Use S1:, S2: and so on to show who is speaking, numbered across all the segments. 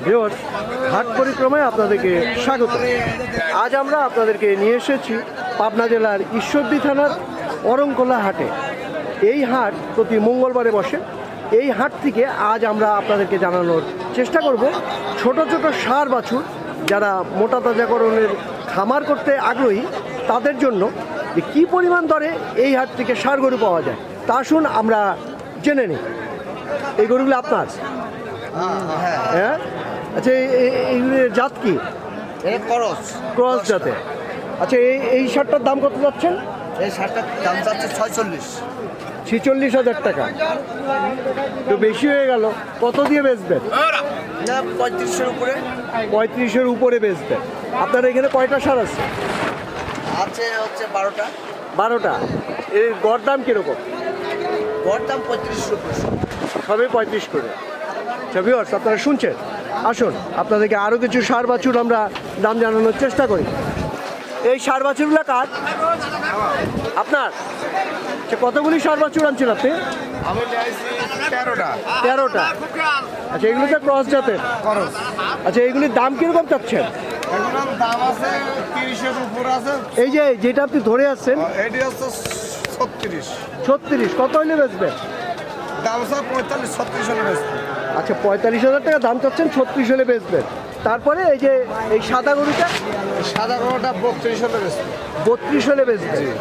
S1: Viewers, হাট পরিক্রমায় আপনাদেরকে স্বাগত। আজ আমরা আপনাদেরকে নিয়ে এসেছি পাবনা জেলার ঈশ্বরদী থানার অরংকোলা হাটে। এই হাট প্রতি মঙ্গলবারে বসে। এই হাট থেকে আজ আমরা আপনাদেরকে জানানোর চেষ্টা করব ছোট ছোট ষাঁড় বাছুর যারা মোটা তাজাকরণের খামার করতে আগ্রহী তাদের জন্য যে কী পরিমাণ দরে এই হাট থেকে ষাঁড় গরু পাওয়া যায় তা আসুন আমরা জেনে নিই। এই গরুগুলো আপনার? হ্যাঁ, আচ্ছা, এইগুলোর জাত কি? ক্রস জাতে। আচ্ছা, এই শার্টটার দাম কত যাচ্ছেন?
S2: এই শার্টটার দাম যাচ্ছে
S1: 46,000 টাকা। তো বেশি হয়ে গেল। কত দিয়ে বেচবেন?
S2: 35-এর উপরে।
S1: 35-এর উপরে বেচবেন। আপনার এখানে কয়টা ষাঁড় আছে?
S2: আছে হচ্ছে 12টা।
S1: 12টা। এর গড় দাম কীরকম?
S2: গড় দাম 35-এর উপরে।
S1: সবই 35 করে। ভিউয়ার্স, আপনারা শুনছেন। আসুন আপনাদেরকে আরও কিছু ষাঁড় বাছুর আমরা দাম জানানোর চেষ্টা করি। এই ষাঁড় বাছুরগুলো কার? আপনার? আচ্ছা, কতগুলি ষাঁড় বাছুর আনছেন আপনি?
S2: আমি নিয়েছি 13টা।
S1: 13টা। আচ্ছা, এগুলো তো ক্রস জাতের। আচ্ছা, এইগুলির দাম কীরকম চাচ্ছেন?
S2: এগুলোর দাম আছে 30-এর উপরে আছে।
S1: এই যে যেটা আপনি ধরে আসছেন
S2: এটি হচ্ছে 36।
S1: 36। কত হলে বেচবেন?
S2: দাম আছে 45-36 হলে বেশি।
S1: আচ্ছা, 45,000 টাকা দাম চাচ্ছেন, 36 হলে বেচবেন। তারপরে এই যে এই সাদা গরুটা?
S2: সাদা গরুটা 32 হলে বেশি।
S1: 32 হলে বেচবেন।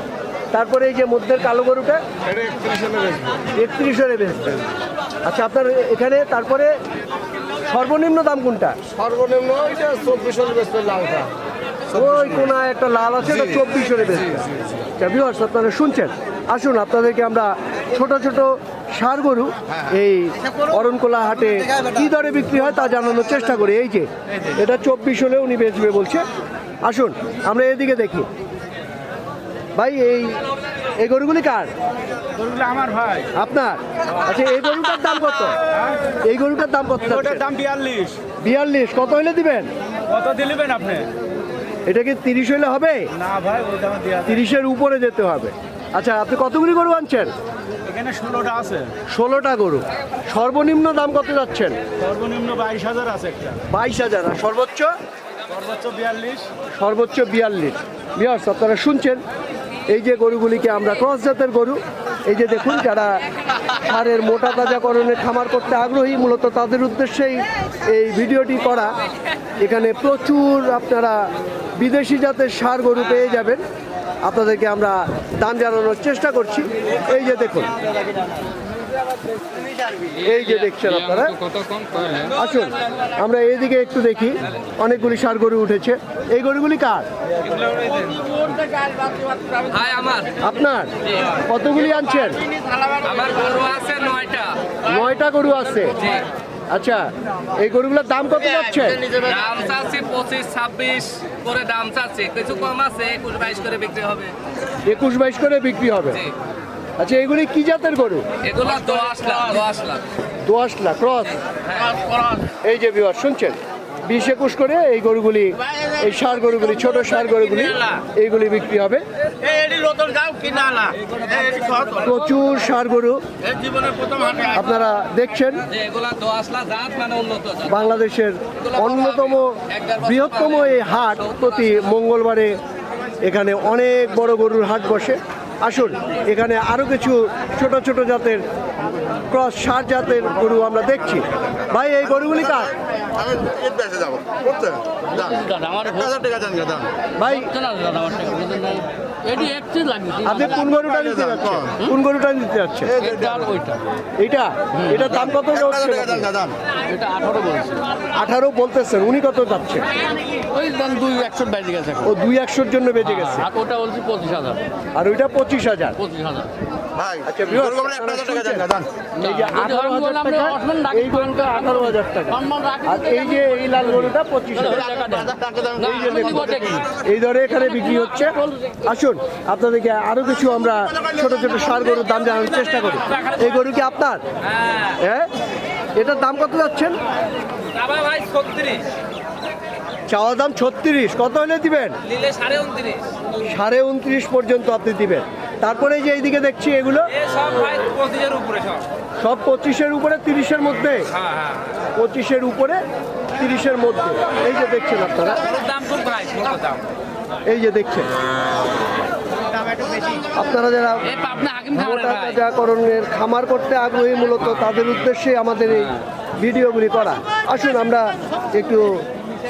S1: তারপরে এই যে মধ্যের কালো গরুটা?
S2: এটা 31 হলে বেশি।
S1: 31 হলে বেচবেন। আচ্ছা, আপনার এখানে তারপরে সর্বনিম্ন দাম কোনটা?
S2: সর্বনিম্ন এটা 24 হলে বেশি। লালটা
S1: ওই কোনায় একটা লাল আছে, এটা 24 হলে বেচবেন। আচ্ছা ভিউয়ার্স, আপনারা শুনছেন। আসুন আপনাদেরকে আমরা ছোট ছোট ষাঁড় গরু এই অরণকোলা হাটে কী দরে বিক্রি হয় তা জানানোর চেষ্টা করি। এই যে এটা 24 হলে উনি বেচবে বলছে। আসুন আমরা এদিকে দেখি। ভাই, এই গরুগুলি কার?
S3: গরুগুলো আমার ভাই।
S1: আপনার? আচ্ছা, এই গরুটার দাম কত? এই গরুটার দাম কত?
S3: ওটার দাম 42।
S1: 42। কত হলে দিবেন?
S3: কত দিলেন আপনি?
S1: এটা কি 30 হলে হবে?
S3: না ভাই, ওই দাম দেওয়া
S1: 30-এর উপরে যেতে হবে। আচ্ছা, আপনি কতগুলি গরু আনছেন?
S3: এখানে 16টা আছে।
S1: 16টা গরু। সর্বনিম্ন দাম কত যাচ্ছেন?
S3: সর্বনিম্ন 22,000 আছে একটা।
S1: 22,000। আর সর্বোচ্চ?
S3: সর্বোচ্চ 42।
S1: সর্বোচ্চ 42। ভিউয়ার্স, আপনারা শুনছেন। এই যে গরুগুলিকে আমরা ক্রস জাতের গরু, এই যে দেখুন, যারা ষাঁড়ের মোটা তাজাকরণের খামার করতে আগ্রহী মূলত তাদের উদ্দেশ্যেই এই ভিডিওটি করা। এখানে প্রচুর আপনারা বিদেশি জাতের ষাঁড় গরু পেয়ে যাবেন। আপনাদেরকে আমরা দাম জানানোর চেষ্টা করছি। এই যে দেখুন, এই যে দেখছেন আপনারা। আসুন আমরা এইদিকে একটু দেখি। অনেকগুলি ষাঁড় গরু উঠেছে। এই গরুগুলি কার? আপনার? কতগুলি আনছেন?
S4: আমার গরু আছে 9টা।
S1: 9টা গরু আছে। আচ্ছা, এই গরুগুলোর দাম কত যাচ্ছে?
S4: দাম চাচ্ছি 25-26 করে দাম চাচ্ছি। কিছু কম আছে, 21-22 করে বিক্রি হবে।
S1: 21-22 করে বিক্রি হবে।
S4: জি।
S1: আচ্ছা, এগুলি কি জাতের গরু?
S4: এগুলা 10 লাখ।
S1: 10 লাখ ক্রস। এই যে ভিউয়ার শুনছেন, 20-21 করে এই গরুগুলি, এই ষাঁড় গরুগুলি, ছোট ষাঁড় গরুগুলি এইগুলি বিক্রি হবে। প্রচুর ষাঁড় গরু আপনারা দেখছেন।
S4: যে এগুলা 10 লাখ জাত, মানে উন্নত জাত।
S1: বাংলাদেশের অন্যতম বৃহত্তম এই হাট প্রতি মঙ্গলবারে এখানে অনেক বড় গরুর হাট বসে। আসুন এখানে আরও কিছু ছোট ছোট জাতের ক্রস ষাঁড় জাতের গরু আমরা দেখছি। ভাই, এই গরুগুলি কার? ভাই, আপনি কোন গরুটা নিতে যাচ্ছেন? কোন গরুটা নিতে যাচ্ছেন? এইটা? এটার দাম কত? 18 বলতেছেন। উনি কত যাচ্ছে?
S5: ওই দাম 2-100 বেজে গেছে।
S1: ও 200-100-র জন্য বেঁচে গেছে।
S5: আর ওটা বলছি 25,000।
S1: আর ওইটা 25,000।
S5: 25,000।
S1: আচ্ছা, এই যে 18,000 টাকা, এই গরুটা 18,000 টাকা। আর এই যে এই লাল গরুটা 25,000 টাকা। এই দরে এখানে বিক্রি হচ্ছে। আসুন আপনাদেরকে আরো কিছু আমরা ছোট ছোট ষাঁড় গরুর দাম জানানোর চেষ্টা করি। এই গরু কি আপনার? হ্যাঁ। এটার দাম কত যাচ্ছেন?
S4: ভাই 36।
S1: চাওয়া দাম 36। কত হলে দিবেন?
S4: নিলে 29.5।
S1: 29.5 পর্যন্ত আপনি দিবেন। তারপরে যে এইদিকে দেখছি এগুলো
S4: সব ভাই 25-এর উপরে।
S1: সব 25-এর উপরে, 30-এর মধ্যে। 25-এর উপরে, 30-এর মধ্যে। এই যে দেখছেন আপনারা,
S4: দাম খুব ভাই, ছোট দাম।
S1: এই যে দেখছেন আপনারা যারা
S4: এই পাবনা হাকিম খামারের ভাই।
S1: মোটাতাজাকরণের খামার করতে আগ্রহী, মূলত তাদের উদ্দেশ্যে আমাদের এই ভিডিওগুলি করা। আসুন আমরা একটু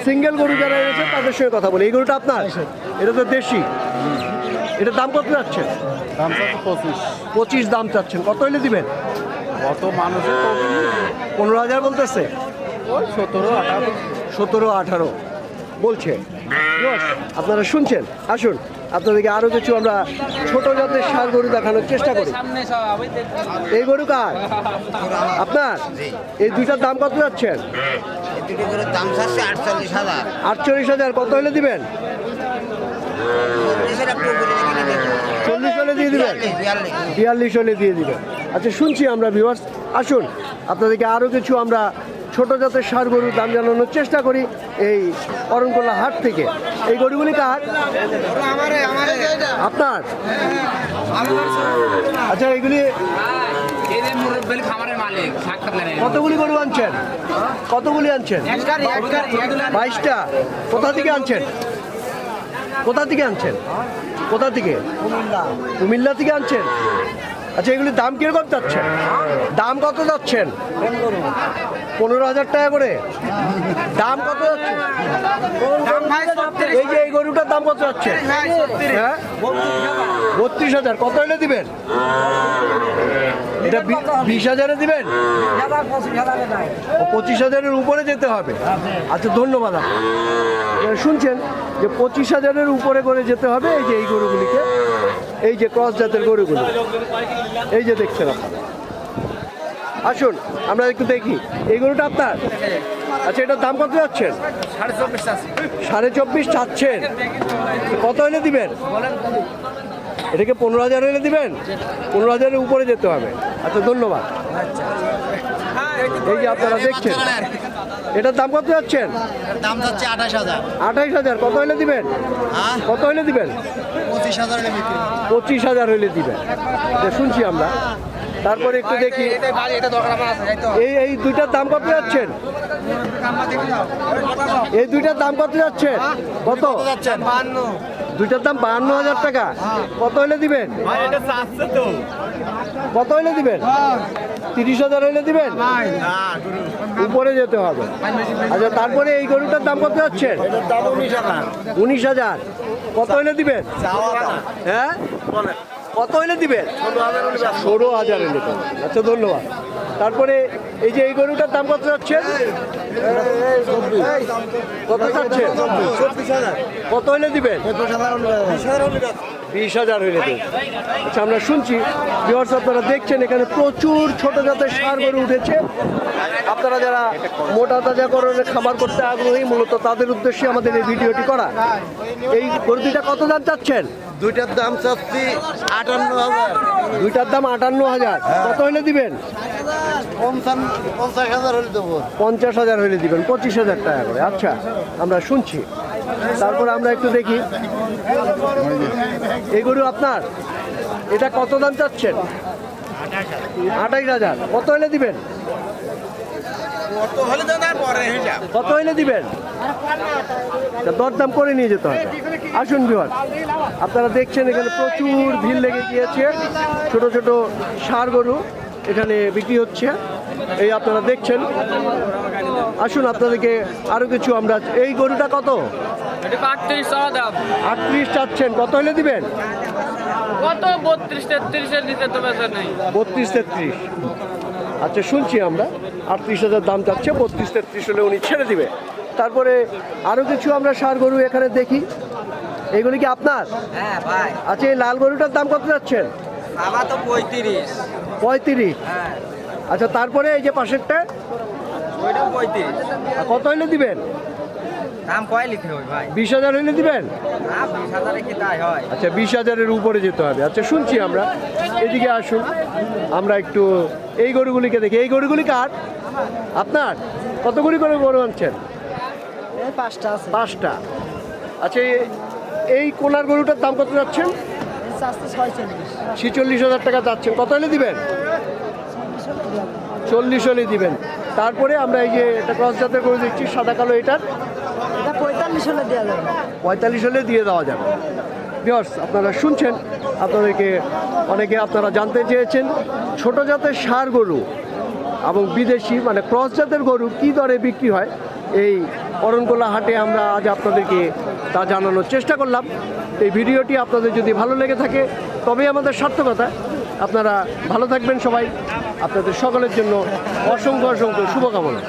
S1: সিঙ্গেল গরু যারা রয়েছে তাদের সঙ্গে কথা বলি। এই গরুটা আপনার? এটা তো দেশি। এটার দাম কত যাচ্ছেন?
S3: দাম চাচ্ছে 25।
S1: 25 দাম চাচ্ছেন, কত হইলে দিবেন?
S3: কত মানুষের
S1: 15,000 বলতেছে,
S3: ওই 17-18।
S1: 17-18 বলছে। Yes, আপনারা শুনছেন। আসুন আপনাদেরকে আরও কিছু আমরা ছোট জাতের ষাঁড় গরু দেখানোর চেষ্টা করি।
S4: সামনে সব ওই দেখুন।
S1: এই গরু কার? আপনার? এই দুইটার দাম কত যাচ্ছেন?
S2: দুটো করে দাম চাচ্ছে 48,000।
S1: 48,000, কত হলে দিবেন? 40 হলে দিয়ে দিবেন, 42 হলে দিয়ে দিবেন। আচ্ছা শুনছি আমরা ভিউয়ার্স। আসুন আপনাদেরকে আরও কিছু আমরা ছোট জাতের ষাঁড় গরুর দাম জানানোর চেষ্টা করি এই অরণকোলা হাট থেকে। এই গরুগুলি কার? আপনার? আচ্ছা এইগুলি
S4: এই যে মুরব্বিল খামারের মালিক, সাক্ষাৎ নেন।
S1: কতগুলি গরু আনছেন? কতগুলি আনছেন? 22টা। কোথা থেকে আনছেন? কোথা থেকে আনছেন? কোথা থেকে? কুমিল্লা থেকে আনছেন। আচ্ছা এগুলির দাম কিরকম যাচ্ছেন? দাম কত যাচ্ছেন? 15,000 টাকা করে দাম কত যাচ্ছে? এই যে এই গরুটার দাম কত যাচ্ছে? হ্যাঁ 32,000, কত হলে দিবেন? এটা 20,000-এ দিবেন? 25,000-এর উপরে যেতে হবে। আচ্ছা ধন্যবাদ। আপনারা শুনছেন যে 25,000-এর উপরে করে যেতে হবে। এই যে এই গরুগুলিকে, এই যে ক্রস জাতের গরুগুলো, এই যে দেখছেন আপনারা। আসুন আমরা একটু দেখি। এই গরুটা আপনার? আচ্ছা এটার দাম কত যাচ্ছেন? 24,500 চাচ্ছেন, কত হলে দিবেন? এটাকে 15,000 হলে দিবেন? 15,000-এর উপরে যেতে হবে। আচ্ছা ধন্যবাদ। এই যে আপনারা দেখছেন, এটার দাম কত যাচ্ছেন?
S2: দাম চাচ্ছে 28,000।
S1: 28,000, কত হলে দিবেন? কত হলে দিবেন?
S2: 25,000 হলে বিক্রি।
S1: 25,000 হলে দিবেন। এটা শুনছি আমরা। তারপরে একটু দেখি এই দুইটার দাম কত যাচ্ছেন? এই দুইটার দাম কত যাচ্ছেন? কত? দুইটার দাম 52,000 টাকা, কত হলে দিবেন? কত হলে দিবেন? 30,000 হলে দিবেন? উপরে যেতে হবে। আচ্ছা তারপরে এই গরুটার দাম কত যাচ্ছেন? 19,000, কত হলে দিবেন? হ্যাঁ কত হলে দিবেন? 16,000 হলে দিবেন। আচ্ছা ধন্যবাদ। তারপরে এই যে এই গরুটার দাম কত যাচ্ছে? কত যাচ্ছে? কত হলে দিবেন? 20,000 হলে দিবেন। আচ্ছা আমরা শুনছি ভিউয়ার্স, আপনারা দেখছেন এখানে প্রচুর ছোট জাতের ষাঁড় গরু উঠেছে। আপনারা যারা মোটা তাজাকরণের খামার করতে আগ্রহী, মূলত তাদের উদ্দেশ্যে আমাদের এই ভিডিওটি করা। এই গরু দুইটা কত দাম চাচ্ছেন?
S2: দুইটার দাম চাচ্ছি 58,000।
S1: দুইটার দাম 58,000, কত হলে দিবেন?
S2: 50,000 হলে দেবো।
S1: 50,000 হলে দিবেন, 25,000 টাকা করে। আচ্ছা আমরা শুনছি। তারপরে আমরা একটু দেখি এই গরু আপনার? এটা কত দাম চাচ্ছেন? 28,000, কত হলে দিবেন? কত হলে দিবেন? দরদাম করে নিয়ে যেতে হবে। আসুন ভিউয়ার্স, আপনারা দেখছেন এখানে প্রচুর ভিড় লেগে গিয়েছে। ছোট ছোট ষাঁড় গরু এখানে বিক্রি হচ্ছে, এই আপনারা দেখছেন। আসুন আপনাদেরকে আরো কিছু আমরা। এই গরুটা কত?
S4: এটা 38 দাম।
S1: 38 চাচ্ছেন, কত হলে দিবেন?
S4: কত 32-33 এর নিচে তো বেচা নেই।
S1: 32-33। আচ্ছা শুনছি আমরা 38,000 দাম চাচ্ছে, 32-33 হলে উনি ছেড়ে দিবে। তারপরে আরো কিছু আমরা ষাঁড় গরু এখানে দেখি। এইগুলি কি আপনার?
S4: হ্যাঁ ভাই,
S1: আচ্ছা এই লাল গরুটার দাম কত যাচ্ছেন?
S4: আমার তো 35।
S1: 35।
S4: হ্যাঁ,
S1: আচ্ছা তারপরে এই যে পাশেরটা,
S4: ওইটা 35।
S1: কত হলে দিবেন?
S4: দাম কয় লিখে হয় ভাই?
S1: 20,000 হলে দিবেন?
S4: না, 20,000 কি তাই হয়?
S1: আচ্ছা 20,000-এর উপরে যেতে হবে। আচ্ছা শুনছি আমরা। এদিকে আসুন আমরা একটু এই গরুগুলিকে দেখি। এই গরুগুলি কার? আপনার? কতগুলি করে গরু আনছেন? 5টা। আচ্ছা এই কোনার গরুটার দাম কত যাচ্ছেন? 46,000 টাকা যাচ্ছেন, কত হলে দিবেন? 40 হলে দিবেন। তারপরে আমরা এই যে এটা ক্রস জাতের গরু দেখছি সাদা কালো, এটার
S6: এটা 45 হলে দেওয়া যাবে।
S1: 45 হলে দিয়ে দেওয়া যাবে। ভিউয়ার্স, আপনারা শুনছেন, আপনাদেরকে অনেকে আপনারা জানতে চেয়েছেন ছোট জাতের ষাঁড় গরু এবং বিদেশি মানে ক্রস জাতের গরু কী দরে বিক্রি হয় এই অরণকোলা হাটে আমরা আজ আপনাদেরকে তা জানানোর চেষ্টা করলাম। এই ভিডিওটি আপনাদের যদি ভালো লেগে থাকে তবেই আমাদের সার্থকতা। আপনারা ভালো থাকবেন সবাই, আপনাদের সকলের জন্য অসংখ্য অসংখ্য শুভকামনা।